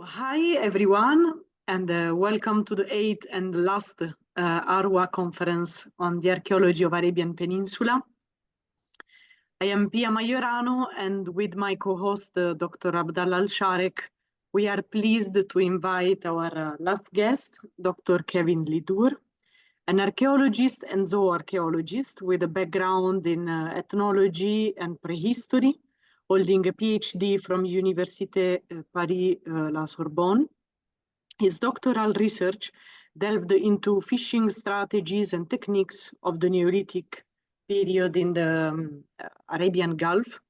Hi everyone, and welcome to the eighth and last ARWA conference on the archaeology of Arabian Peninsula. I am Pia Majorano, and with my co-host Dr. Abdallah Al-Sharek, we are pleased to invite our last guest, Dr. Kevin Lidour, an archaeologist and zooarchaeologist with a background in ethnology and prehistory, holding a PhD from Université Paris La Sorbonne. His doctoral research delved into fishing strategies and techniques of the Neolithic period in the Arabian Gulf.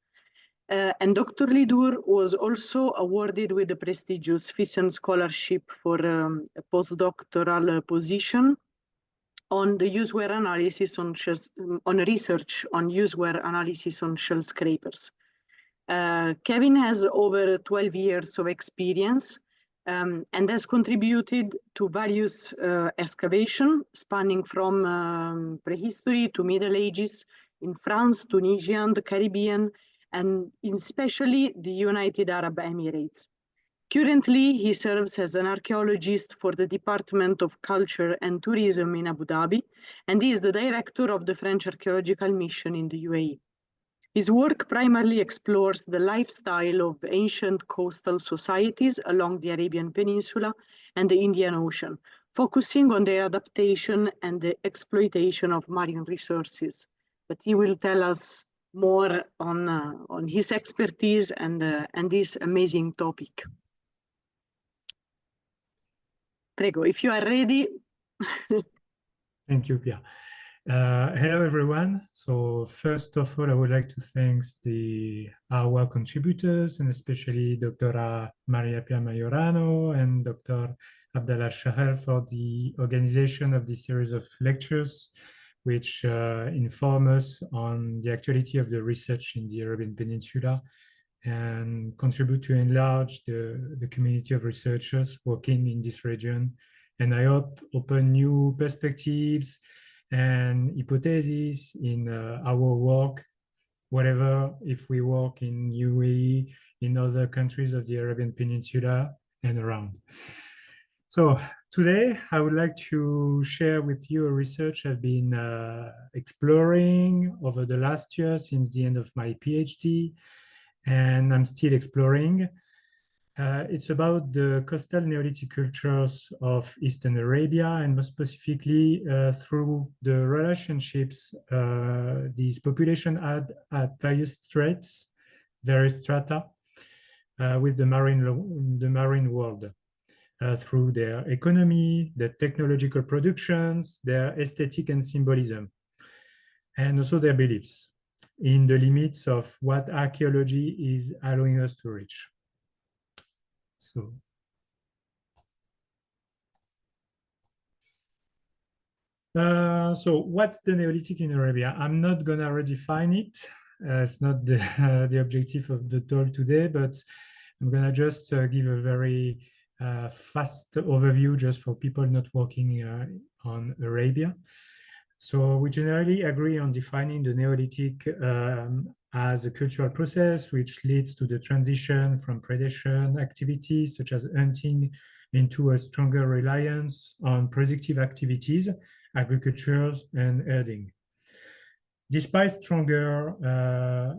And Dr. Lidour was also awarded with the prestigious Thyssen Scholarship for a postdoctoral position on the useware analysis on research on useware analysis on shell scrapers. Kevin has over 12 years of experience and has contributed to various excavations spanning from prehistory to Middle Ages in France, Tunisia, and the Caribbean, and especially the United Arab Emirates. Currently, he serves as an archaeologist for the Department of Culture and Tourism in Abu Dhabi, and he is the director of the French Archaeological Mission in the UAE. His work primarily explores the lifestyle of ancient coastal societies along the Arabian Peninsula and the Indian Ocean, focusing on their adaptation and the exploitation of marine resources. But he will tell us more on his expertise and this amazing topic. Prego, if you are ready. Thank you, Pia. Hello, everyone. So first of all, I would like to thank our contributors, and especially Dr. Maria Pia Majorano and Dr. Abdallah Al-Sharek for the organization of this series of lectures, which inform us on the actuality of the research in the Arabian Peninsula and contribute to enlarge the community of researchers working in this region. And I hope open new perspectives and hypotheses in our work, whatever, if we work in UAE, in other countries of the Arabian Peninsula and around. So today I would like to share with you a research I've been exploring over the last year since the end of my PhD, and I'm still exploring. It's about the coastal Neolithic cultures of Eastern Arabia, and more specifically through the relationships these populations had at various strata with the marine world, through their economy, their technological productions, their aesthetic and symbolism, and also their beliefs in the limits of what archaeology is allowing us to reach. So what's the Neolithic in Arabia? I'm not gonna redefine it. It's not the objective of the talk today, but I'm gonna just give a very fast overview just for people not working on Arabia. So we generally agree on defining the Neolithic as a cultural process which leads to the transition from predation activities such as hunting into a stronger reliance on productive activities, agriculture and herding. Despite stronger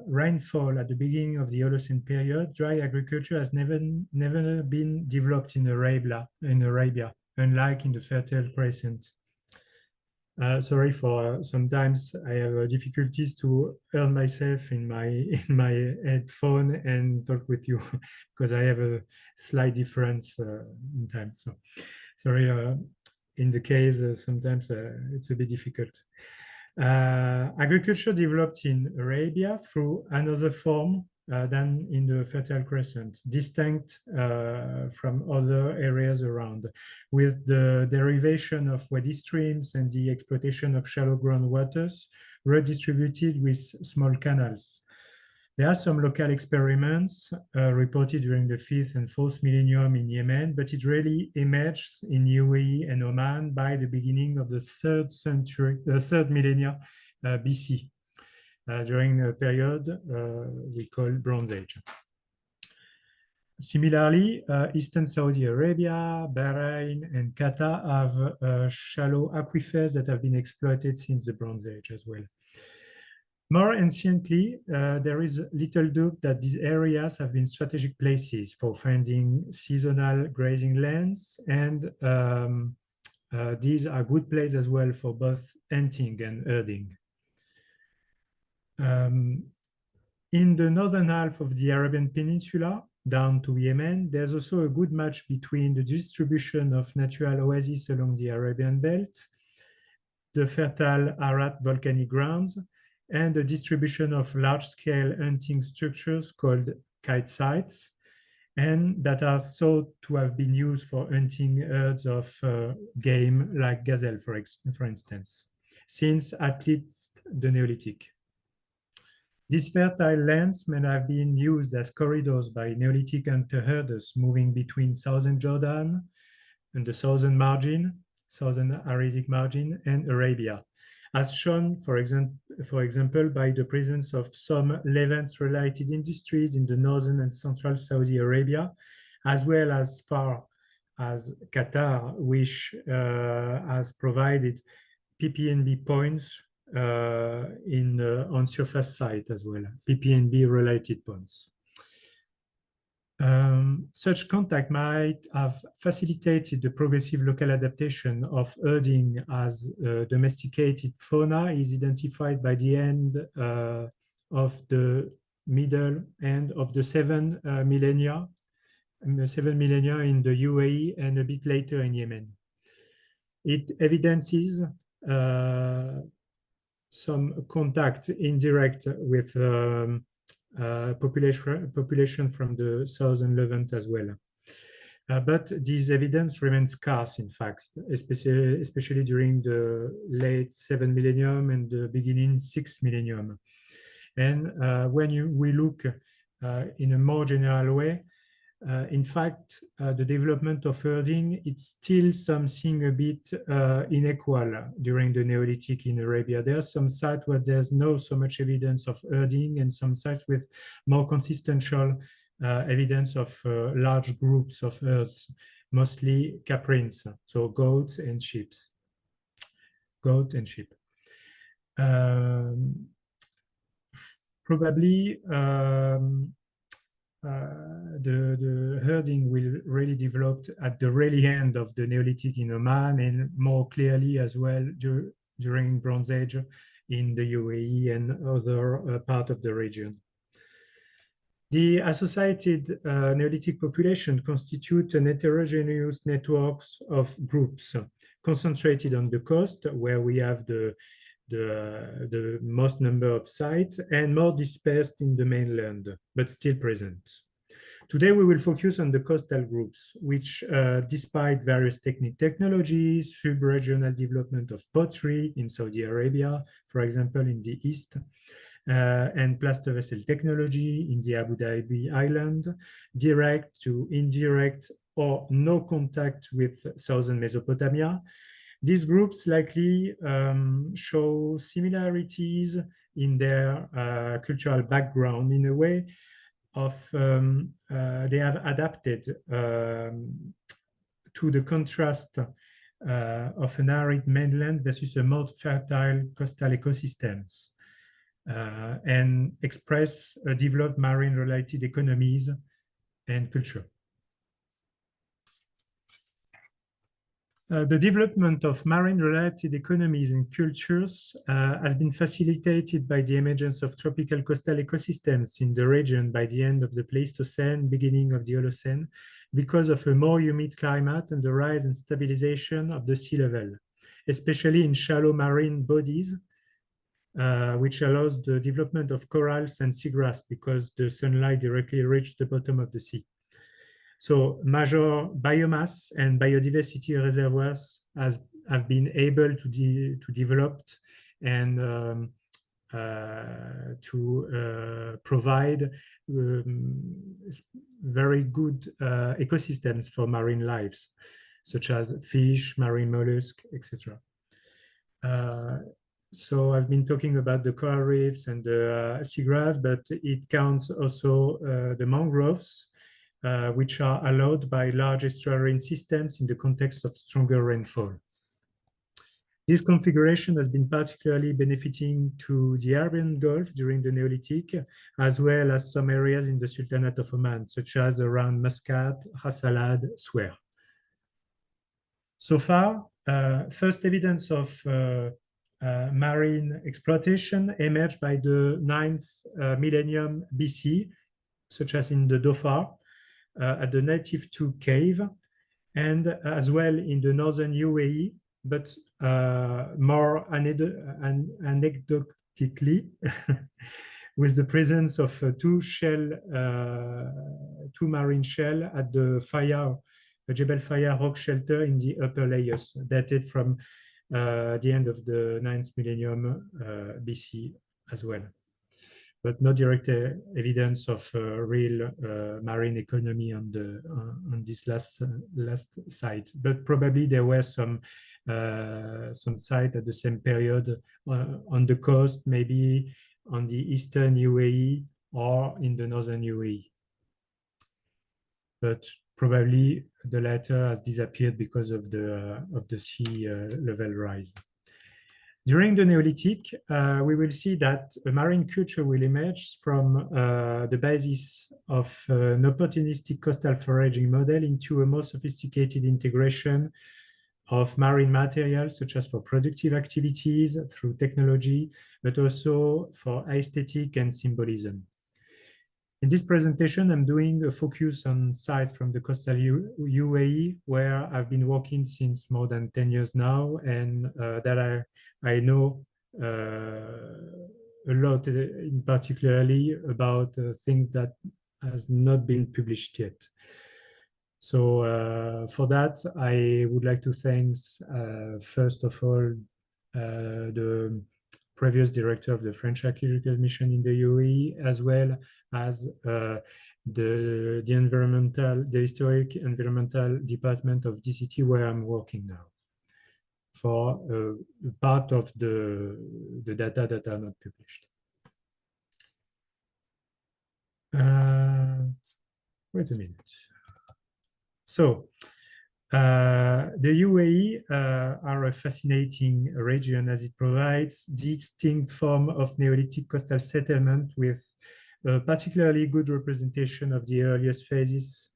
rainfall at the beginning of the Holocene period, dry agriculture has never been developed in Arabia, unlike in the Fertile Crescent. Sorry for sometimes I have difficulties to hear myself in my headphone and talk with you because I have a slight difference in time. So sorry. In the case, sometimes it's a bit difficult. Agriculture developed in Arabia through another form than in the Fertile Crescent, distinct from other areas around, with the derivation of wadi streams and the exploitation of shallow groundwaters redistributed with small canals. There are some local experiments reported during the 5th and 4th millennium in Yemen, but it really emerged in UAE and Oman by the beginning of the 3rd millennia BC, during a period we call Bronze Age. Similarly, Eastern Saudi Arabia, Bahrain, and Qatar have shallow aquifers that have been exploited since the Bronze Age as well. More anciently, there is little doubt that these areas have been strategic places for finding seasonal grazing lands, and these are good places as well for both hunting and herding. In the northern half of the Arabian Peninsula, down to Yemen, there's also a good match between the distribution of natural oases along the Arabian Belt, the fertile Arat volcanic grounds, and the distribution of large-scale hunting structures called kite sites, and that are thought to have been used for hunting herds of game like gazelle, for instance, since at least the Neolithic. These fertile lands may have been used as corridors by Neolithic hunter-herders moving between southern Jordan and the southern Arabic margin, and Arabia, as shown, for example, by the presence of some Levant-related industries in the northern and central Saudi Arabia, as well as far as Qatar, which has provided PPNB points on surface site as well, PPNB related points. Such contact might have facilitated the progressive local adaptation of herding as domesticated fauna is identified by the end of the middle end of the 7 millennia in the UAE and a bit later in Yemen. It evidences some contact indirect with population from the southern Levant as well. But this evidence remains scarce, in fact, especially during the late 7th millennium and the beginning 6th millennium. And when we look in a more general way, in fact, the development of herding, it's still something a bit unequal during the Neolithic in Arabia. There are some sites where there's no so much evidence of herding, and some sites with more consistent evidence of large groups of herds, mostly caprines, so goats and sheep. Probably the herding will really develop at the really end of the Neolithic in Oman, and more clearly as well during Bronze Age in the UAE and other part of the region. The associated Neolithic population constitute an heterogeneous networks of groups concentrated on the coast, where we have the most number of sites, and more dispersed in the mainland, but still present. Today, we will focus on the coastal groups, which, despite various technologies, sub-regional development of pottery in Saudi Arabia, for example, in the east, and plaster vessel technology in the Abu Dhabi island, direct to indirect or no contact with southern Mesopotamia, these groups likely show similarities in their cultural background in a way of they have adapted to the contrast of an arid mainland versus a more fertile coastal ecosystems and express developed marine-related economies and culture. The development of marine-related economies and cultures has been facilitated by the emergence of tropical coastal ecosystems in the region by the end of the Pleistocene, beginning of the Holocene, because of a more humid climate and the rise and stabilization of the sea level, especially in shallow marine bodies, which allows the development of corals and seagrass because the sunlight directly reaches the bottom of the sea. So major biomass and biodiversity reservoirs have been able to develop and to provide very good ecosystems for marine lives, such as fish, marine mollusks, etc. So I've been talking about the coral reefs and the seagrass, but it counts also the mangroves, which are allowed by large estuarine systems in the context of stronger rainfall. This configuration has been particularly benefiting to the Arabian Gulf during the Neolithic, as well as some areas in the Sultanate of Oman, such as around Muscat, Ras Salad, Swer. So far, first evidence of marine exploitation emerged by the 9th millennium BC, such as in the Dhofar, at the Native 2 cave, and as well in the northern UAE, but more anecdotically, with the presence of two marine shell at the Jebel Faya rock shelter in the upper layers, dated from the end of the 9th millennium BC as well. But no direct evidence of real marine economy on this last site. But probably there were some sites at the same period on the coast, maybe on the eastern UAE or in the northern UAE. But probably the latter has disappeared because of the sea level rise. During the Neolithic, we will see that a marine culture will emerge from the basis of an opportunistic coastal foraging model into a more sophisticated integration of marine materials, such as for productive activities through technology, but also for aesthetic and symbolism. In this presentation, I'm doing a focus on sites from the coastal UAE, where I've been working since more than 10 years now, and that I know a lot, in particularly about things that has not been published yet. So for that, I would like to thank, first of all, the previous director of the French Archaeological Mission in the UAE, as well as the historic environmental department of DCT, where I'm working now, for part of the data that are not published. Wait a minute. So, the UAE are a fascinating region, as it provides distinct form of Neolithic coastal settlement with a particularly good representation of the earliest phases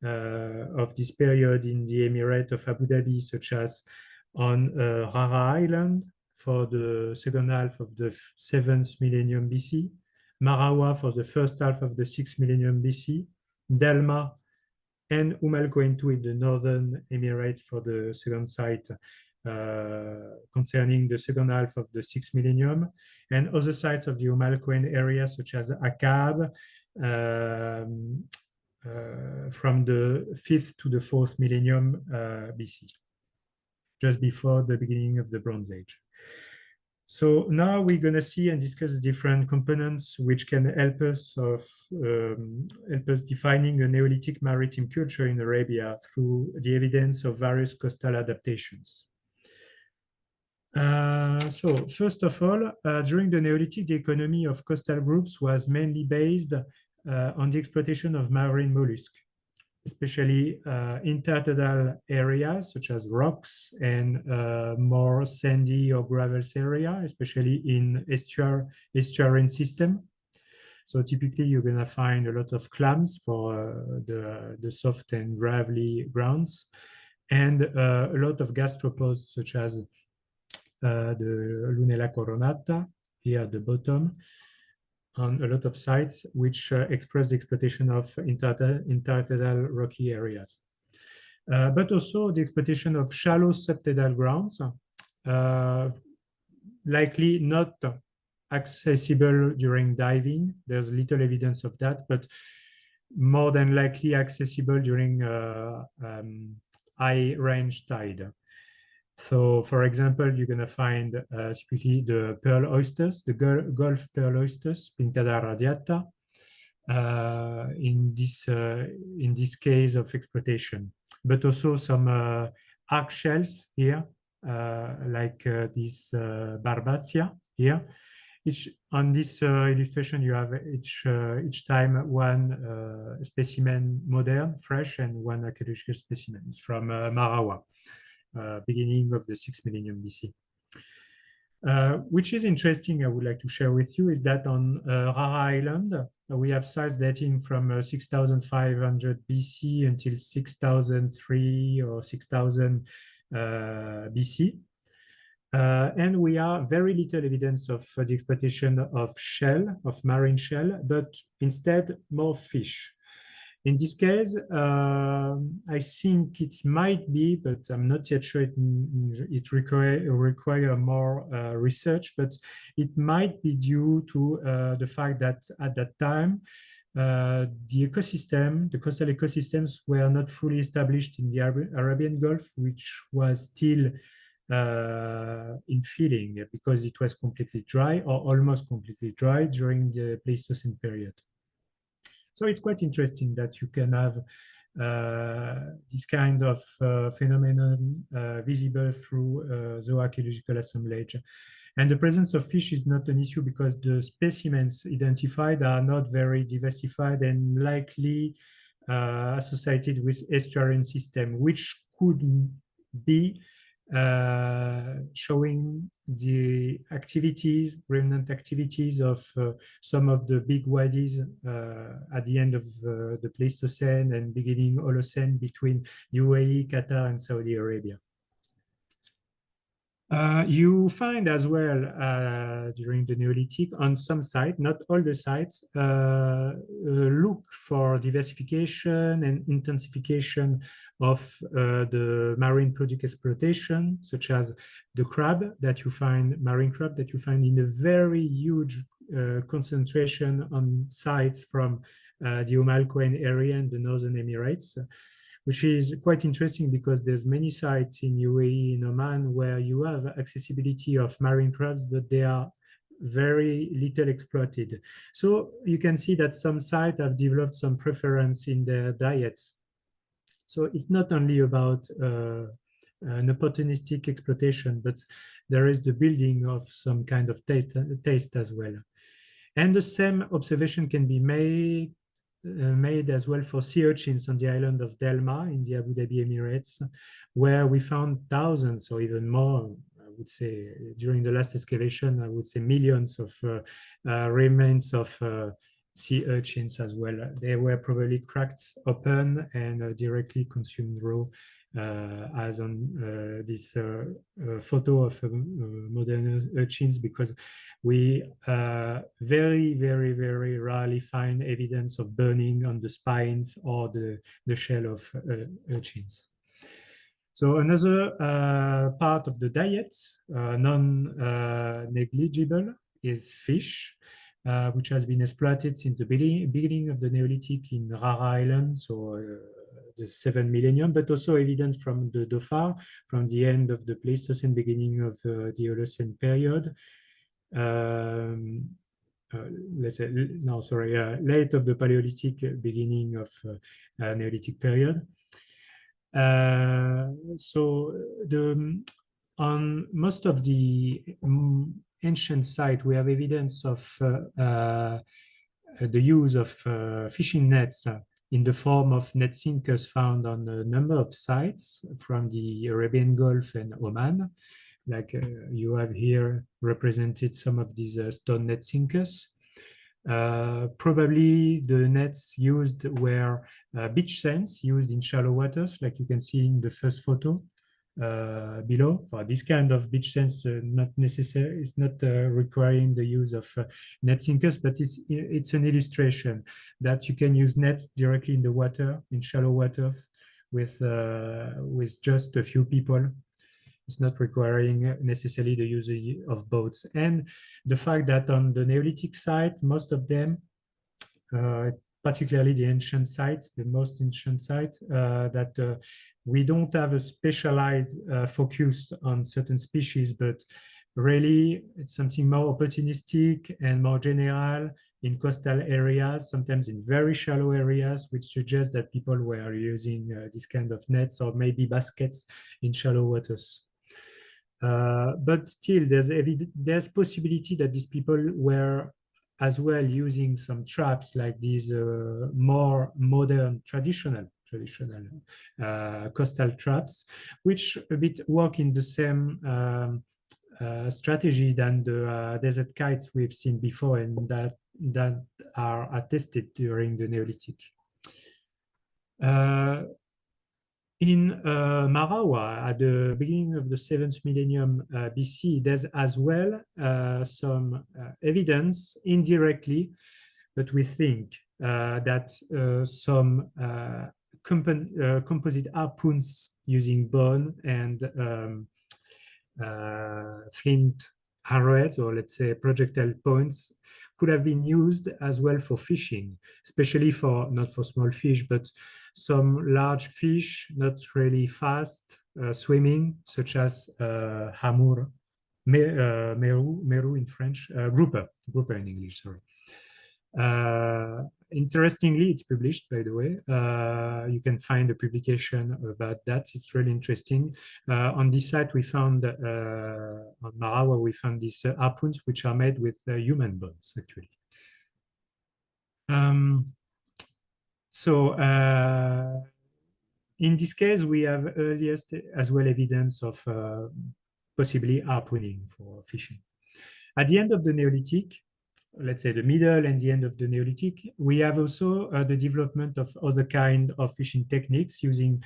of this period in the Emirate of Abu Dhabi, such as on Rara Island for the second half of the 7th millennium BC, Marawa for the first half of the 6th millennium BC, Dalma and Al Quwain in the northern Emirates for the second site concerning the second half of the 6th millennium, and other sites of the Al Quwain area, such as Akkab, from the 5th to the 4th millennium BC, just before the beginning of the Bronze Age. So now we're going to see and discuss the different components which can help us defining a Neolithic maritime culture in Arabia through the evidence of various coastal adaptations. So first of all, during the Neolithic, the economy of coastal groups was mainly based on the exploitation of marine mollusks, especially intertidal areas such as rocks and more sandy or gravels area, especially in estuarine system. So typically you're going to find a lot of clams for the soft and gravelly grounds, and a lot of gastropods such as the Lunella coronata here at the bottom, on a lot of sites which express the exploitation of intertidal rocky areas. But also the exploitation of shallow subtidal grounds, likely not accessible during diving. There's little evidence of that, but more than likely accessible during high range tide. So, for example, you're going to find typically the pearl oysters, the Gulf pearl oysters, Pinctada radiata, in this case of exploitation, but also some arc shells here, like this Barbatia here, on this illustration, you have each time one specimen modern, fresh, and one archaeological specimen. It's from Marawa, beginning of the 6th millennium BC. Which is interesting, I would like to share with you, is that on Rara Island, we have sites dating from 6,500 BC until 6,003 or 6,000 BC. And we have very little evidence of the exploitation of marine shell, but instead more fish. In this case, I think it might be, but I'm not yet sure it require more research, but it might be due to the fact that at that time, the coastal ecosystems were not fully established in the Arabian Gulf, which was still in feeding because it was completely dry or almost completely dry during the Pleistocene period. So it's quite interesting that you can have this kind of phenomenon visible through zooarchaeological assemblage. And the presence of fish is not an issue because the specimens identified are not very diversified and likely associated with estuarine system, which could be showing the activities, remnant activities of some of the big wadis at the end of the Pleistocene and beginning Holocene between UAE, Qatar, and Saudi Arabia. You find as well during the Neolithic on some sites, not all the sites, look for diversification and intensification of the marine product exploitation, such as the marine crab that you find in a very huge concentration on sites from the Al Quwain area and the Northern Emirates, which is quite interesting because there's many sites in UAE, in Oman, where you have accessibility of marine crabs, but they are very little exploited. So you can see that some sites have developed some preference in their diets. So it's not only about an opportunistic exploitation, but there is the building of some kind of taste as well. And the same observation can be made as well for sea urchins on the island of Delma in the Abu Dhabi Emirates, where we found thousands or even more, I would say, during the last excavation, I would say millions of remains of sea urchins as well. They were probably cracked open and directly consumed raw, as on this photo of modern urchins, because we very, very, very rarely find evidence of burning on the spines or the shell of urchins. So another part of the diet, non-negligible, is fish, which has been exploited since the beginning of the Neolithic in Rara Island, so the 7th millennium, but also evidence from the Dhofar, from the end of the Pleistocene, beginning of the Holocene period. Let's say, no, sorry, late of the Paleolithic, beginning of Neolithic period. So on most of the ancient sites, we have evidence of the use of fishing nets in the form of net sinkers found on a number of sites from the Arabian Gulf and Oman. Like you have here represented some of these stone net sinkers. Probably the nets used were beach sands used in shallow waters, like you can see in the first photo below. For this kind of beach sands, not necessary, it's not requiring the use of net sinkers, but it's an illustration that you can use nets directly in the water, in shallow water, with just a few people. It's not requiring necessarily the use of boats. And the fact that on the Neolithic site, most of them, particularly the ancient sites, the most ancient sites, that we don't have a specialized focus on certain species, but really it's something more opportunistic and more general in coastal areas, sometimes in very shallow areas, which suggests that people were using this kind of nets or maybe baskets in shallow waters. But still, there's possibility that these people were as well using some traps like these more modern traditional coastal traps, which a bit work in the same strategy than the desert kites we've seen before and that are attested during the Neolithic. In Marawa, at the beginning of the 7th millennium BC, there's as well some evidence indirectly, but we think that some composite harpoons using bone and flint arrowheads, or let's say projectile points, could have been used as well for fishing, especially for, not for small fish, but some large fish, not really fast swimming, such as hamur, meru in French, grouper in English, sorry. Interestingly, it's published, by the way. You can find a publication about that. It's really interesting. On this site, we found, on Marawa, we found these harpoons, which are made with human bones, actually. In this case, we have earliest as well evidence of possibly harpooning for fishing. At the end of the Neolithic, let's say the middle and the end of the Neolithic, we have also the development of other kind of fishing techniques using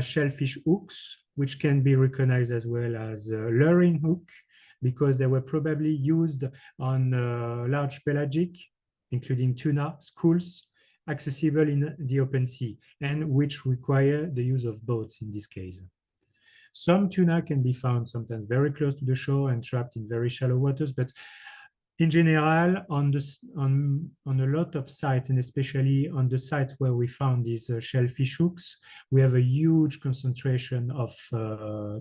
shellfish hooks, which can be recognized as well as a luring hook, because they were probably used on large pelagic, including tuna, schools, accessible in the open sea, and which require the use of boats in this case. Some tuna can be found sometimes very close to the shore and trapped in very shallow waters, but in general, on a lot of sites, and especially on the sites where we found these shellfish hooks, we have a huge concentration of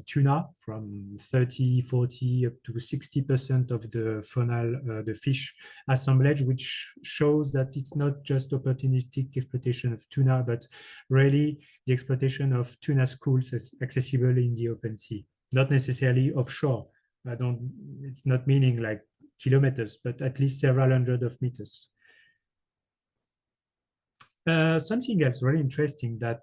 tuna, from 30, 40, up to 60% of the faunal, the fish assemblage, which shows that it's not just opportunistic exploitation of tuna, but really the exploitation of tuna schools accessible in the open sea, not necessarily offshore. It's not meaning like kilometers, but at least several hundred of meters. Something else really interesting that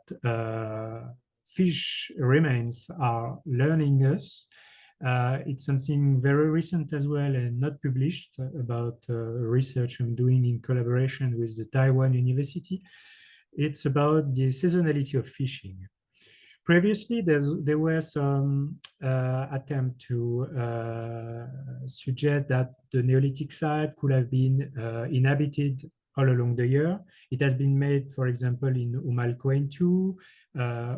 fish remains are learning us. It's something very recent as well and not published, about research I'm doing in collaboration with the Taiwan University. It's about the seasonality of fishing. Previously, there were some attempts to suggest that the Neolithic site could have been inhabited all along the year. It has been made, for example, in Umalcoin II,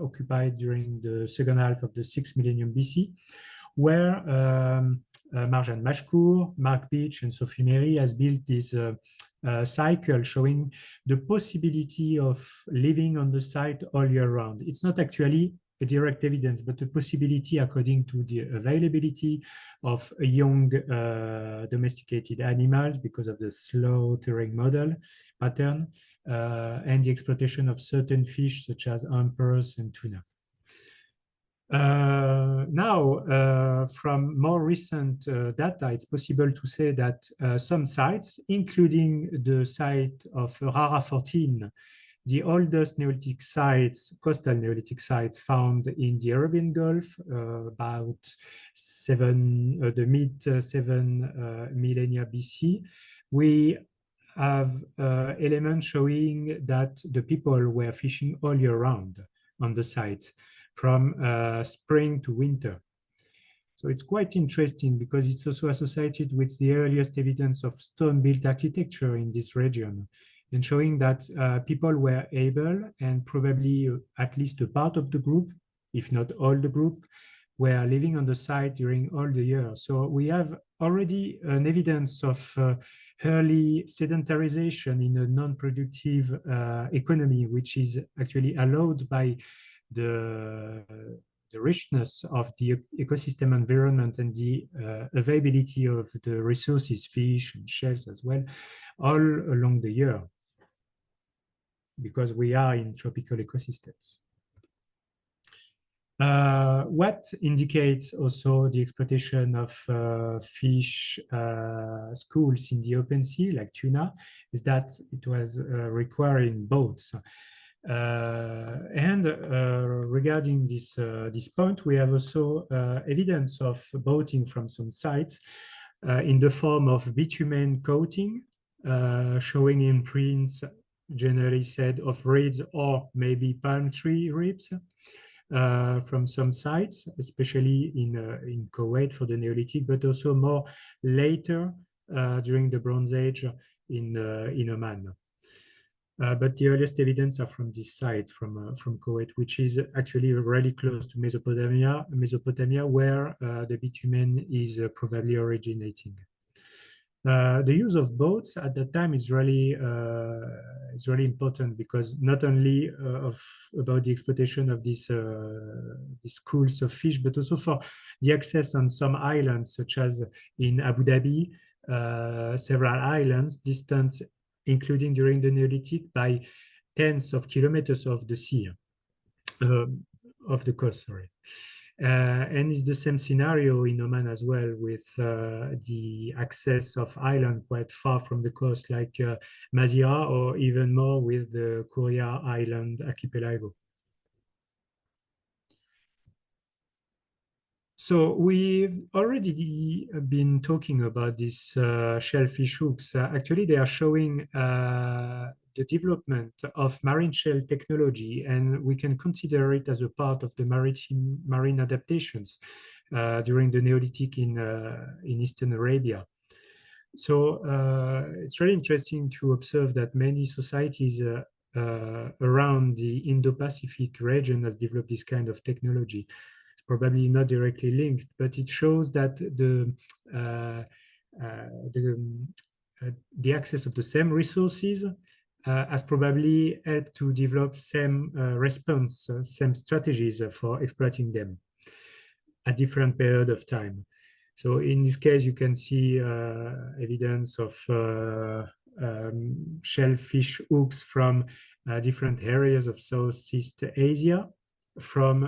occupied during the second half of the 6th millennium BC, where Marjan Mashkour, Mark Beach, and Sophie Mary has built this cycle showing the possibility of living on the site all year round. It's not actually a direct evidence, but a possibility according to the availability of young domesticated animals because of the slaughtering model pattern and the exploitation of certain fish such as umpers and tuna. Now, from more recent data, it's possible to say that some sites, including the site of Rara 14, the oldest Neolithic sites, coastal Neolithic sites found in the Arabian Gulf, about the mid-7 millennia BC, we have elements showing that the people were fishing all year round on the site, from spring to winter. So it's quite interesting because it's also associated with the earliest evidence of stone-built architecture in this region, and showing that people were able, and probably at least a part of the group, if not all the group, were living on the site during all the year. So we have already an evidence of early sedentarization in a non-productive economy, which is actually allowed by the richness of the ecosystem environment and the availability of the resources, fish and shells as well, all along the year, because we are in tropical ecosystems. What indicates also the exploitation of fish schools in the open sea, like tuna, is that it was requiring boats. Regarding this point, we have also evidence of boating from some sites in the form of bitumen coating, showing imprints, generally said, of reeds or maybe palm tree ribs. From some sites, especially in Kuwait for the Neolithic, but also more later during the Bronze Age in Oman. But the earliest evidence are from this site, from Kuwait, which is actually really close to Mesopotamia, where the bitumen is probably originating. The use of boats at that time is really important, because not only about the exploitation of these schools of fish, but also for the access on some islands, such as in Abu Dhabi, several islands distant, including during the Neolithic, by tens of kilometers of the sea, of the coast, sorry. And it's the same scenario in Oman as well, with the access of island quite far from the coast, like Mazira, or even more with the Korea Island archipelago. So we've already been talking about these shellfish hooks. Actually, they are showing the development of marine shell technology, and we can consider it as a part of the marine adaptations during the Neolithic in Eastern Arabia. So it's really interesting to observe that many societies around the Indo-Pacific region has developed this kind of technology. It's probably not directly linked, but it shows that the access of the same resources has probably helped to develop same response, same strategies for exploiting them at different period of time. So in this case, you can see evidence of shellfish hooks from different areas of Southeast Asia, from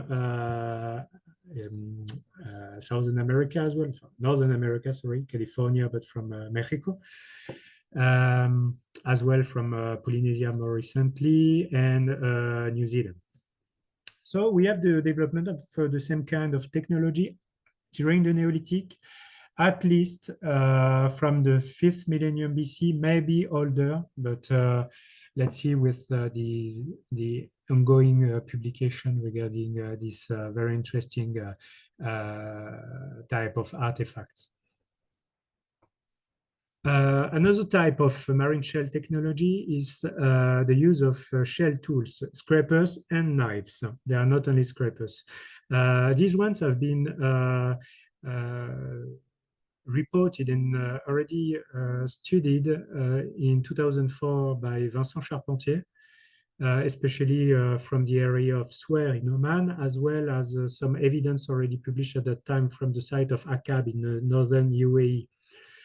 Southern America as well, Northern America, sorry, California, but from Mexico, as well from Polynesia more recently, and New Zealand. So we have the development of the same kind of technology during the Neolithic, at least from the 5th millennium BC, maybe older, but let's see with the ongoing publication regarding this very interesting type of artifacts. Another type of marine shell technology is the use of shell tools, scrapers and knives. They are not only scrapers. These ones have been reported and already studied in 2004 by Vincent Charpentier, especially from the area of Swer in Oman, as well as some evidence already published at that time from the site of Akab in the northern UAE.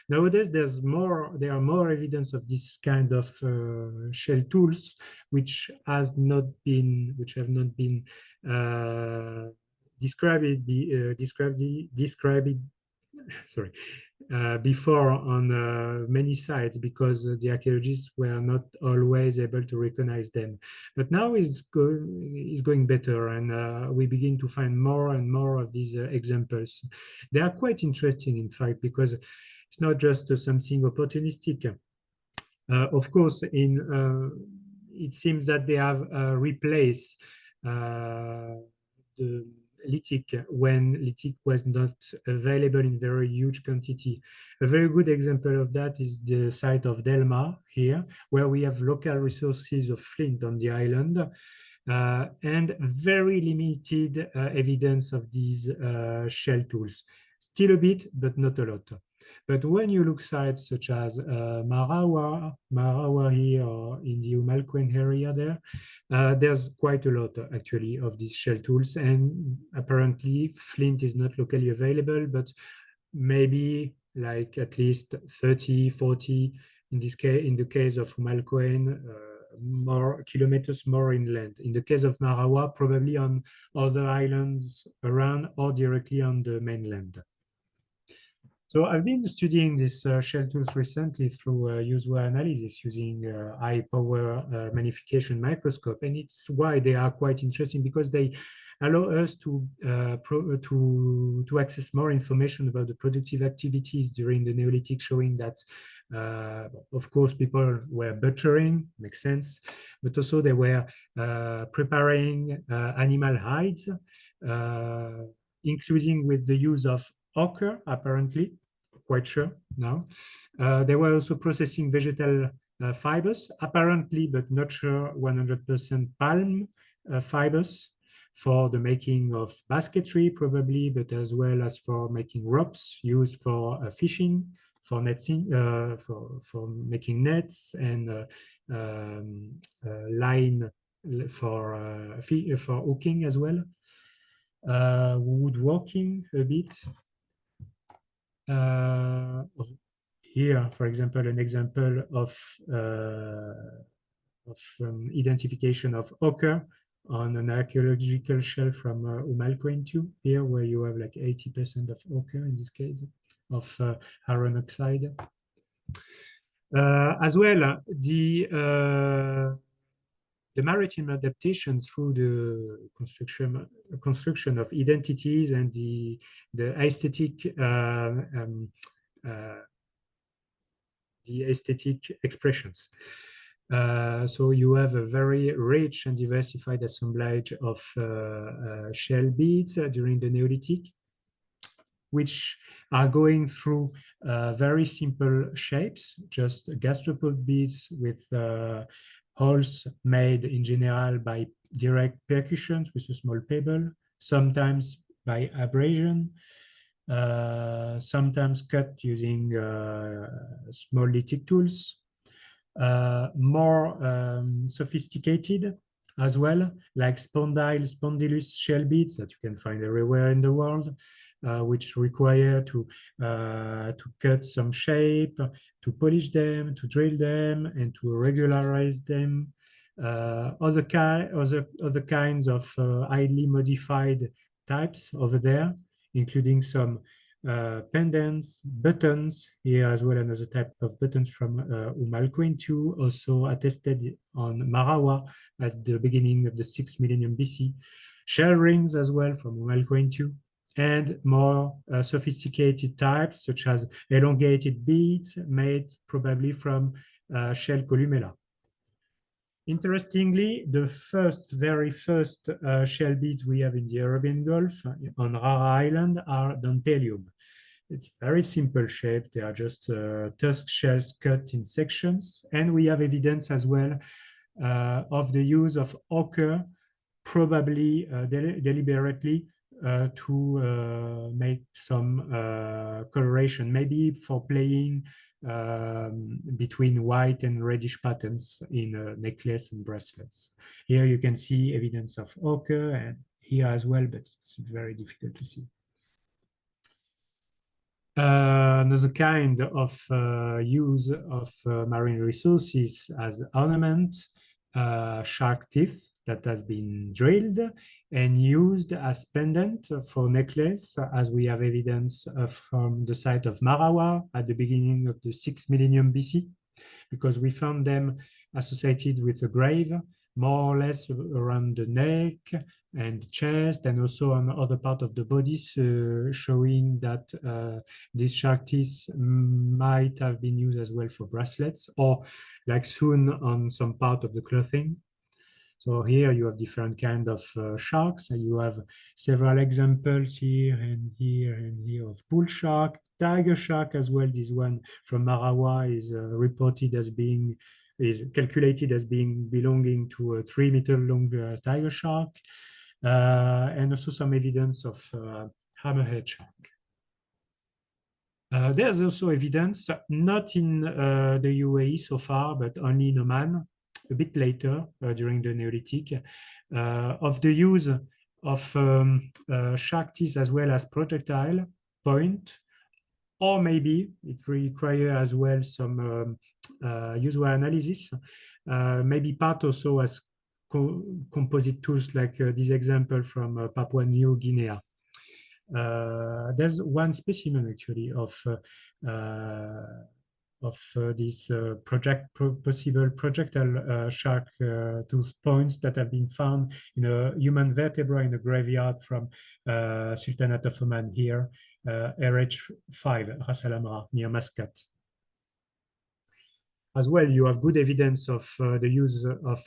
Nowadays, there are more evidence of this kind of shell tools, which have not been described before on many sites, because the archaeologists were not always able to recognize them. But now it's going better, and we begin to find more and more of these examples. They are quite interesting, in fact, because it's not just something opportunistic. Of course, it seems that they have replaced the lithic when lithic was not available in very huge quantity. A very good example of that is the site of Delmar here, where we have local resources of flint on the island, and very limited evidence of these shell tools. Still a bit, but not a lot. But when you look sites such as Marawa here, or in the Umalquen area there, there's quite a lot actually of these shell tools, and apparently flint is not locally available, but maybe like at least 30, 40 in this case, in the case of Umalquen, more kilometers more inland. In the case of Marawa, probably on other islands around or directly on the mainland. So I've been studying these shell tools recently through user analysis using high power magnification microscope, and it's why they are quite interesting, because they allow us to access more information about the productive activities during the Neolithic, showing that of course people were butchering, makes sense, but also they were preparing animal hides, including with the use of ochre, apparently, quite sure now. They were also processing vegetal fibers, apparently, but not sure, 100% palm fibers for the making of basketry, probably, but as well as for making ropes used for fishing, for netting, for making nets, and line for hooking as well. Woodworking a bit. Here, for example, an example of identification of ochre on an archaeological shell from Umalcoin-2, here where you have like 80% of ochre in this case, of iron oxide. As well, the maritime adaptation through the construction of identities and the aesthetic expressions. So you have a very rich and diversified assemblage of shell beads during the Neolithic, which are going through very simple shapes, just gastropod beads with holes made in general by direct percussions with a small pebble, sometimes by abrasion, sometimes cut using small lithic tools, more sophisticated as well, like spondylus shell beads that you can find everywhere in the world, which require to cut some shape, to polish them, to drill them, and to regularize them. Other kinds of highly modified types over there, including some pendants, buttons, here as well another type of buttons from Umalcoin-2, also attested on Marawa at the beginning of the 6th millennium BC, shell rings as well from Umalcoin-2, and more sophisticated types such as elongated beads made probably from shell columella. Interestingly, the very first shell beads we have in the Arabian Gulf on Rara Island are dentalium. It's very simple shape. They are just tusk shells cut in sections. And we have evidence as well of the use of ochre, probably deliberately, to make some coloration, maybe for playing between white and reddish patterns in necklace and bracelets. Here you can see evidence of ochre, and here as well, but it's very difficult to see. Another kind of use of marine resources as ornament, shark teeth that has been drilled and used as pendant for necklace, as we have evidence from the site of Marawa at the beginning of the 6th millennium BC, because we found them associated with a grave, more or less around the neck and chest, and also on other part of the body, showing that these shark teeth might have been used as well for bracelets, or like sewn on some part of the clothing. So here you have different kind of sharks, and you have several examples here and here and here of bull shark, tiger shark as well. This one from Marawa is reported as being, is calculated as being belonging to a 3-meter long tiger shark, and also some evidence of hammerhead shark. There's also evidence, not in the UAE so far, but only in Oman, a bit later during the Neolithic, of the use of shark teeth as well as projectile point, or maybe it requires as well some user analysis, maybe part also as composite tools like this example from Papua New Guinea. There's one specimen actually of these possible projectile shark tooth points that have been found in a human vertebra in a graveyard from Sultanate of Oman here, RH5, Ras Al Amra, near Muscat. As well, you have good evidence of the use of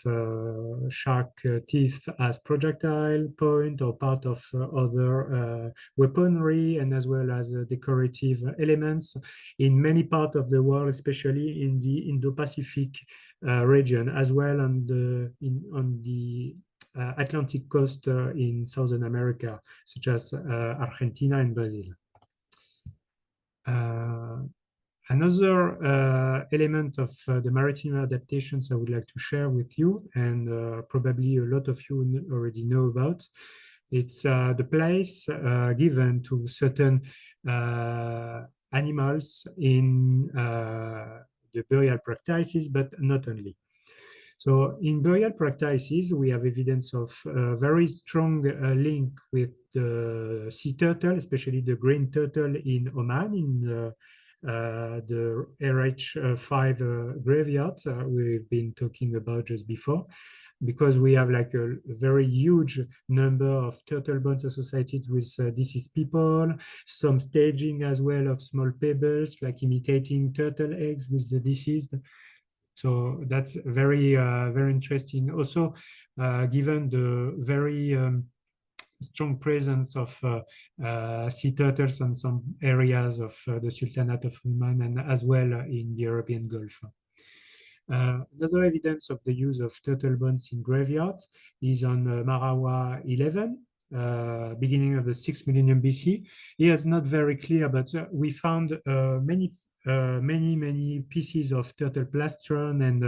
shark teeth as projectile point or part of other weaponry, and as well as decorative elements in many parts of the world, especially in the Indo-Pacific region, as well on the Atlantic coast in Southern America, such as Argentina and Brazil. Another element of the maritime adaptations I would like to share with you, and probably a lot of you already know about, it's the place given to certain animals in the burial practices, but not only. So in burial practices, we have evidence of a very strong link with the sea turtle, especially the green turtle in Oman, in the RH5 graveyard we've been talking about just before, because we have like a very huge number of turtle bones associated with deceased people, some staging as well of small pebbles, like imitating turtle eggs with the deceased. So that's very, very interesting. Also, given the very strong presence of sea turtles in some areas of the Sultanate of Oman and as well in the Arabian Gulf. Another evidence of the use of turtle bones in graveyards is on Marawa 11, beginning of the 6th millennium BC. Here it's not very clear, but we found many pieces of turtle plastron and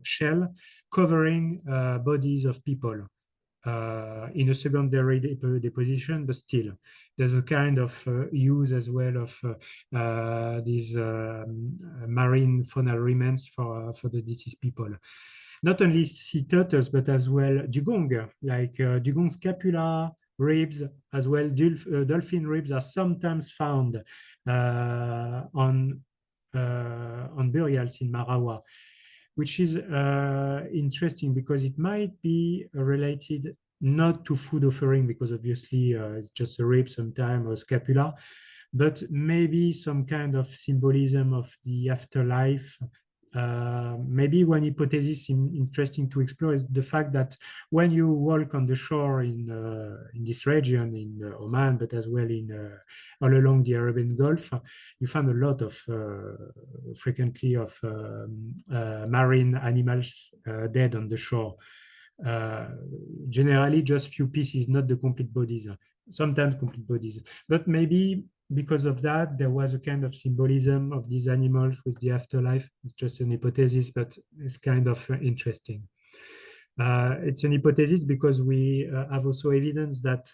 shell covering bodies of people in a secondary deposition, but still there's a kind of use as well of these marine faunal remains for the deceased people. Not only sea turtles, but as well dugong, like dugong scapula, ribs, as well dolphin ribs are sometimes found on burials in Marawa, which is interesting because it might be related not to food offering, because obviously it's just a rib sometime or scapula, but maybe some kind of symbolism of the afterlife. Maybe one hypothesis interesting to explore is the fact that when you walk on the shore in this region, in Oman, but as well in all along the Arabian Gulf, you find a lot of frequently of marine animals dead on the shore. Generally just few pieces, not the complete bodies, sometimes complete bodies, but maybe because of that, there was a kind of symbolism of these animals with the afterlife. It's just an hypothesis, but it's kind of interesting. It's an hypothesis because we have also evidence that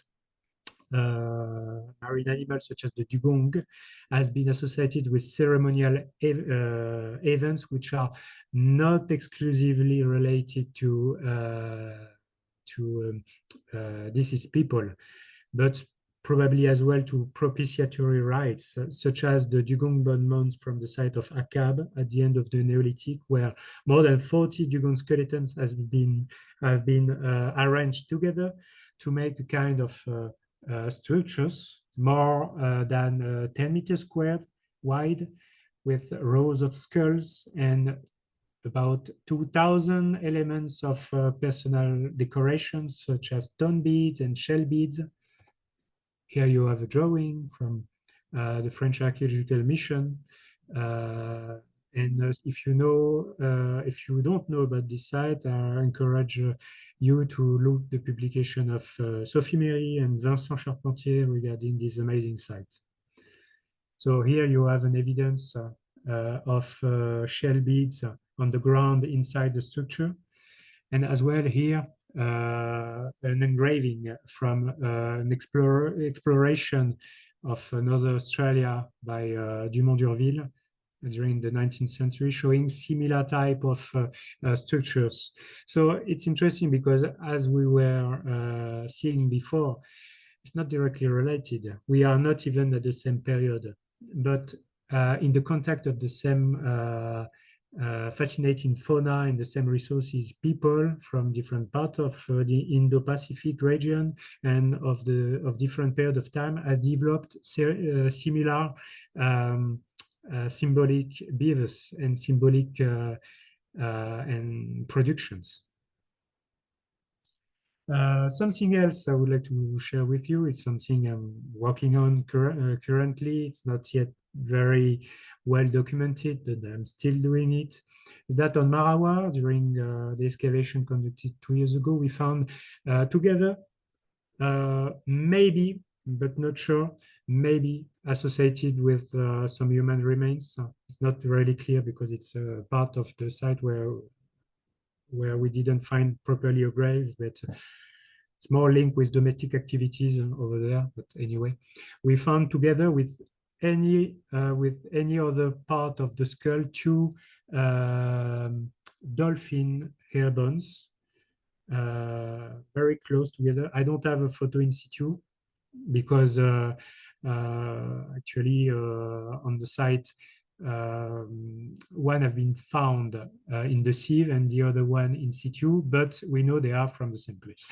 marine animals such as the dugong has been associated with ceremonial events which are not exclusively related to deceased people, but probably as well to propitiatory rites, such as the dugong bone mounds from the site of Akkab at the end of the Neolithic, where more than 40 dugong skeletons have been arranged together to make a kind of structures more than 10 meters squared wide, with rows of skulls and about 2,000 elements of personal decorations, such as stone beads and shell beads. Here you have a drawing from the French Archaeological Mission. And if you don't know about this site, I encourage you to look the publication of Sophie Méry and Vincent Charpentier regarding this amazing site. So here you have an evidence of shell beads on the ground inside the structure. And as well here, an engraving from an exploration of Northern Australia by Dumont d'Urville during the 19th century, showing similar type of structures. So it's interesting because, as we were seeing before, it's not directly related. We are not even at the same period, but in the contact of the same fascinating fauna and the same resources, people from different parts of the Indo-Pacific region and of different period of time have developed similar symbolic behaviors and symbolic and productions. Something else I would like to share with you. It's something I'm working on currently. It's not yet very well documented, but I'm still doing it. Is that on Marawa, during the excavation conducted 2 years ago, we found together, maybe, but not sure, maybe associated with some human remains. It's not really clear because it's part of the site where we didn't find properly a grave, but it's more linked with domestic activities over there. But anyway, we found together with any other part of the skull 2 dolphin hair bones, very close together. I don't have a photo in situ because actually on the site, one have been found in the sieve and the other one in situ, but we know they are from the same place.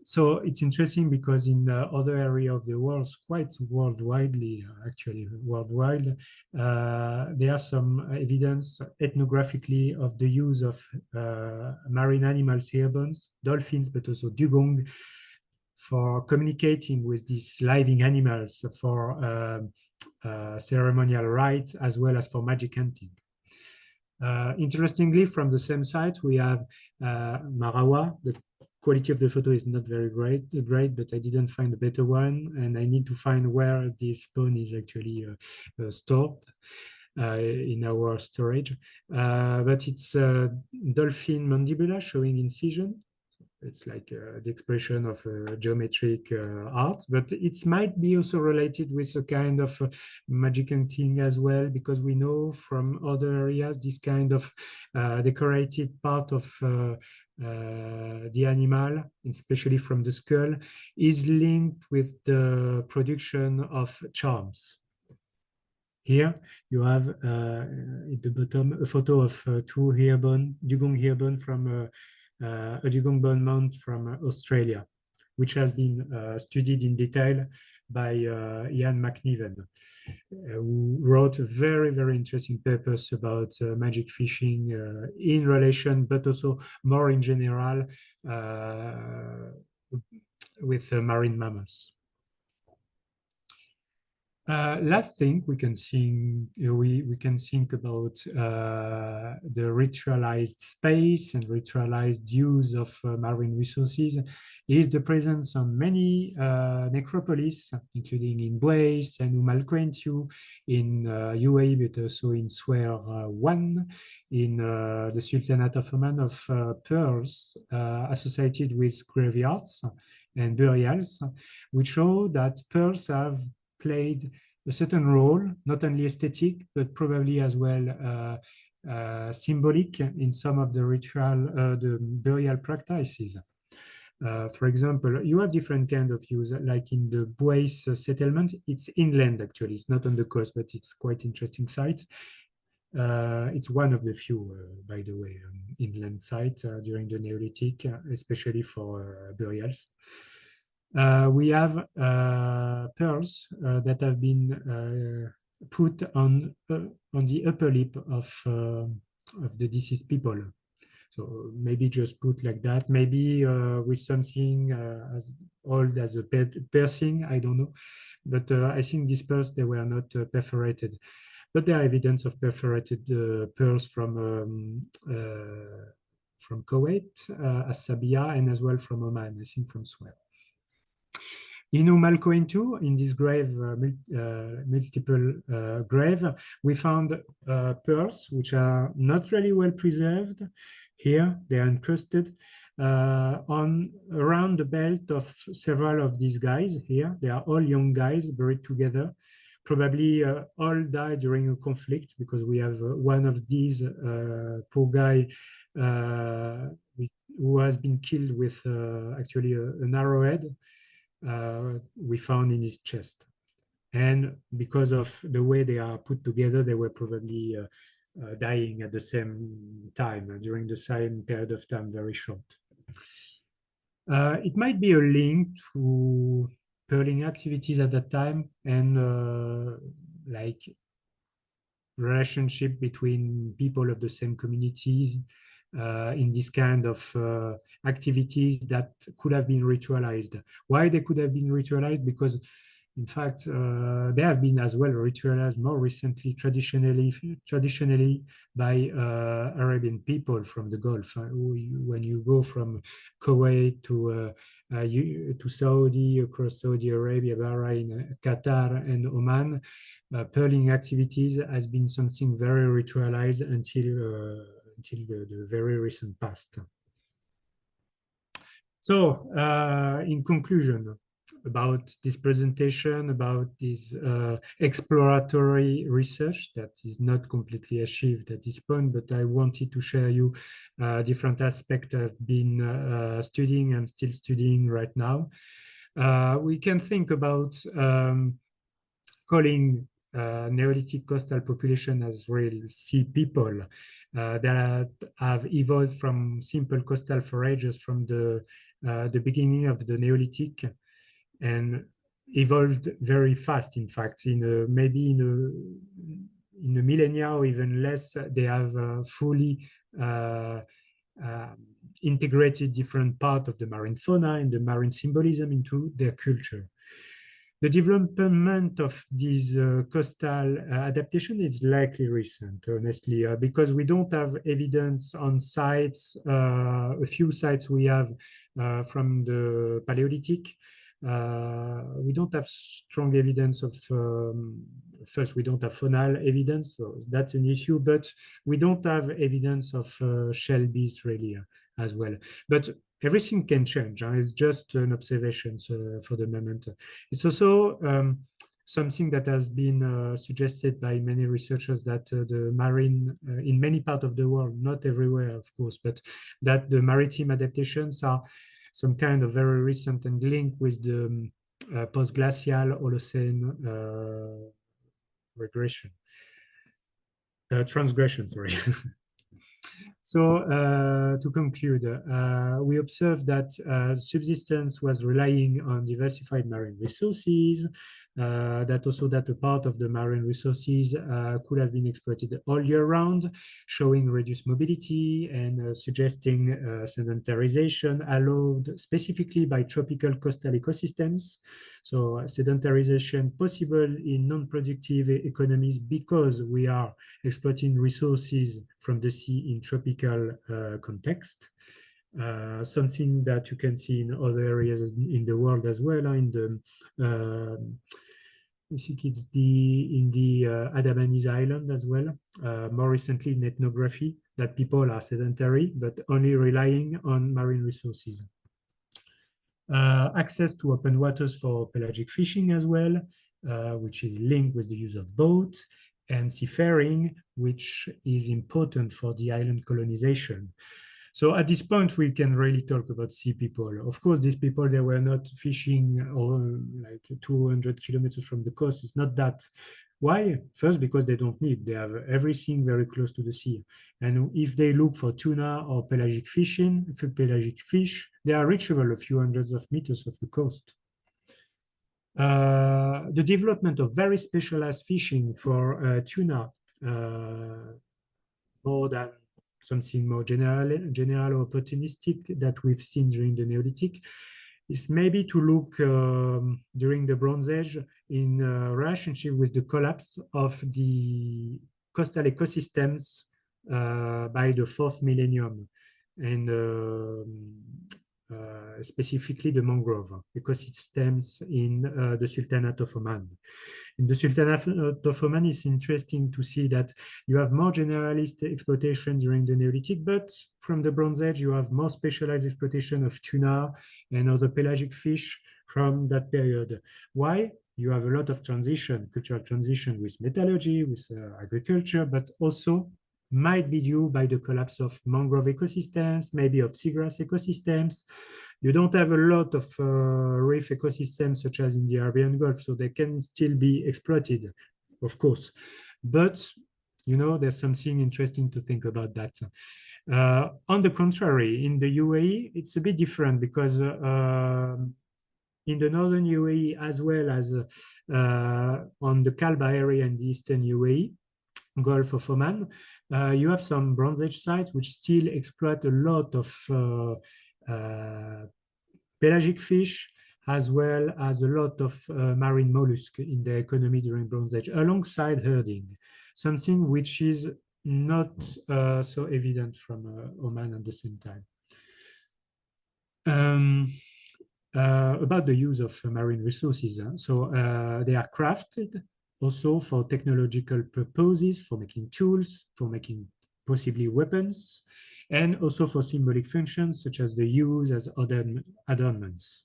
So it's interesting because in other area of the world, quite worldwidely, actually worldwide, there are some evidence ethnographically of the use of marine animals, hair bones, dolphins, but also dugong, for communicating with these living animals for ceremonial rites as well as for magic hunting. Interestingly, from the same site, we have Marawa. The quality of the photo is not very great, but I didn't find a better one, and I need to find where this bone is actually stored in our storage. But it's dolphin mandibula showing incision. It's like the expression of geometric art, but it might be also related with a kind of magic hunting as well, because we know from other areas this kind of decorated part of the animal, especially from the skull, is linked with the production of charms. Here you have at the bottom a photo of 2 hair bone, dugong hair bone from a dugong bone mount from Australia, which has been studied in detail by Ian McNiven, who wrote very, very interesting papers about magic fishing in relation, but also more in general with marine mammals. Last thing we can think about the ritualized space and ritualized use of marine resources is the presence on many necropolis, including in Bueis and Umalquentiu, in UAE, but also in Swer 1, in the Sultanate of Oman, of pearls associated with graveyards and burials, which show that pearls have played a certain role, not only aesthetic, but probably as well symbolic in some of the ritual, the burial practices. For example, you have different kind of use, like in the Bueis settlement. It's inland, actually. It's not on the coast, but it's quite interesting site. It's one of the few, by the way, inland site during the Neolithic, especially for burials. We have pearls that have been put on the upper lip of the deceased people. So maybe just put like that, maybe with something as old as a piercing, I don't know. But I think these pearls, they were not perforated. But there are evidence of perforated pearls from Kuwait, As-Sabia, and as well from Oman, I think from Suez. In Umalquentiu, in this grave, multiple grave, we found pearls which are not really well preserved. Here, they are encrusted around the belt of several of these guys here. They are all young guys buried together probably all died during a conflict, because we have one of these poor guy who has been killed with actually an arrowhead we found in his chest. And because of the way they are put together, they were probably dying at the same time, during the same period of time, very short. It might be a link to pearling activities at that time, and like relationship between people of the same communities in this kind of activities that could have been ritualized. Why they could have been ritualized? Because in fact, they have been as well ritualized more recently, traditionally by Arabian people from the Gulf. When you go from Kuwait to Saudi, across Saudi Arabia, Bahrain, Qatar, and Oman, pearling activities has been something very ritualized until the very recent past. So, in conclusion, about this presentation, about this exploratory research that is not completely achieved at this point, but I wanted to share you different aspects I've been studying and still studying right now. We can think about calling Neolithic coastal population as real sea people that have evolved from simple coastal foragers from the beginning of the Neolithic, and evolved very fast. In fact, maybe in a millennia or even less, they have fully integrated different parts of the marine fauna and the marine symbolism into their culture. The development of this coastal adaptation is likely recent, honestly, because we don't have evidence on sites. A few sites we have from the Paleolithic. We don't have strong evidence of, first, we don't have faunal evidence, so that's an issue, but we don't have evidence of shell beasts really as well. But everything can change. It's just an observation for the moment. It's also something that has been suggested by many researchers, that the marine, in many parts of the world, not everywhere, of course, but that the maritime adaptations are some kind of very recent and linked with the post-glacial Holocene transgression, sorry. So to conclude, we observed that subsistence was relying on diversified marine resources, that a part of the marine resources could have been exploited all year round, showing reduced mobility and suggesting sedentarization allowed specifically by tropical coastal ecosystems. So sedentarization possible in non-productive economies because we are exploiting resources from the sea in tropical context. Something that you can see in other areas in the world as well. In the I think it's in the Andamanese Island as well. More recently in ethnography, that people are sedentary but only relying on marine resources. Access to open waters for pelagic fishing as well, which is linked with the use of boats, and seafaring, which is important for the island colonization. So at this point, we can really talk about sea people. Of course, these people, they were not fishing like 200 kilometers from the coast. It's not that. Why? First, because they don't need. They have everything very close to the sea. And if they look for tuna or pelagic fish, they are reachable a few hundreds of meters off the coast. The development of very specialized fishing for tuna, more than something more general or opportunistic that we've seen during the Neolithic, is maybe to look during the Bronze Age in relationship with the collapse of the coastal ecosystems by the 4th millennium, and specifically the mangrove ecosystems in the Sultanate of Oman. In the Sultanate of Oman, it's interesting to see that you have more generalist exploitation during the Neolithic, but from the Bronze Age, you have more specialized exploitation of tuna and other pelagic fish from that period. Why? you have a lot of transition, cultural transition with metallurgy, with agriculture, but also might be due by the collapse of mangrove ecosystems, maybe of seagrass ecosystems. You don't have a lot of reef ecosystems such as in the Arabian Gulf, so they can still be exploited, of course. But, you know, there's something interesting to think about that. On the contrary, in the UAE, it's a bit different because in the northern UAE, as well as on the Kalba area in the eastern UAE, Gulf of Oman, you have some Bronze Age sites which still exploit a lot of pelagic fish, as well as a lot of marine mollusks in the economy during Bronze Age, alongside herding, something which is not so evident from Oman at the same time. About the use of marine resources, so they are crafted also for technological purposes, for making tools, for making possibly weapons, and also for symbolic functions such as the use as adornments.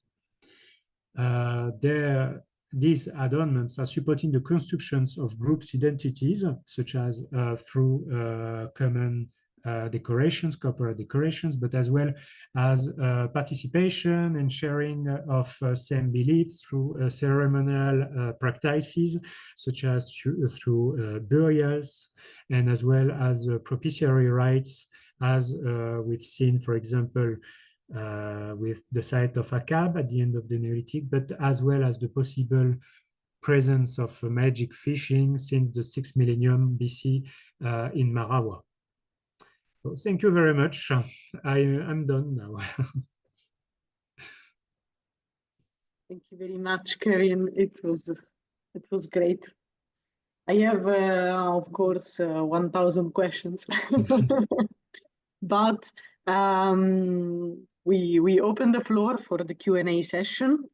These adornments are supporting the constructions of groups' identities, such as through common decorations, corporate decorations, but as well as participation and sharing of same beliefs through ceremonial practices, such as through burials, and as well as propitiatory rites, as we've seen, for example, with the site of Akkab at the end of the Neolithic, but as well as the possible presence of magic fishing since the 6th millennium BC in Marawa. So thank you very much. I'm done now. Thank you very much, Karin. It was great. I have, of course, 1,000 questions, but we open the floor for the Q&A session.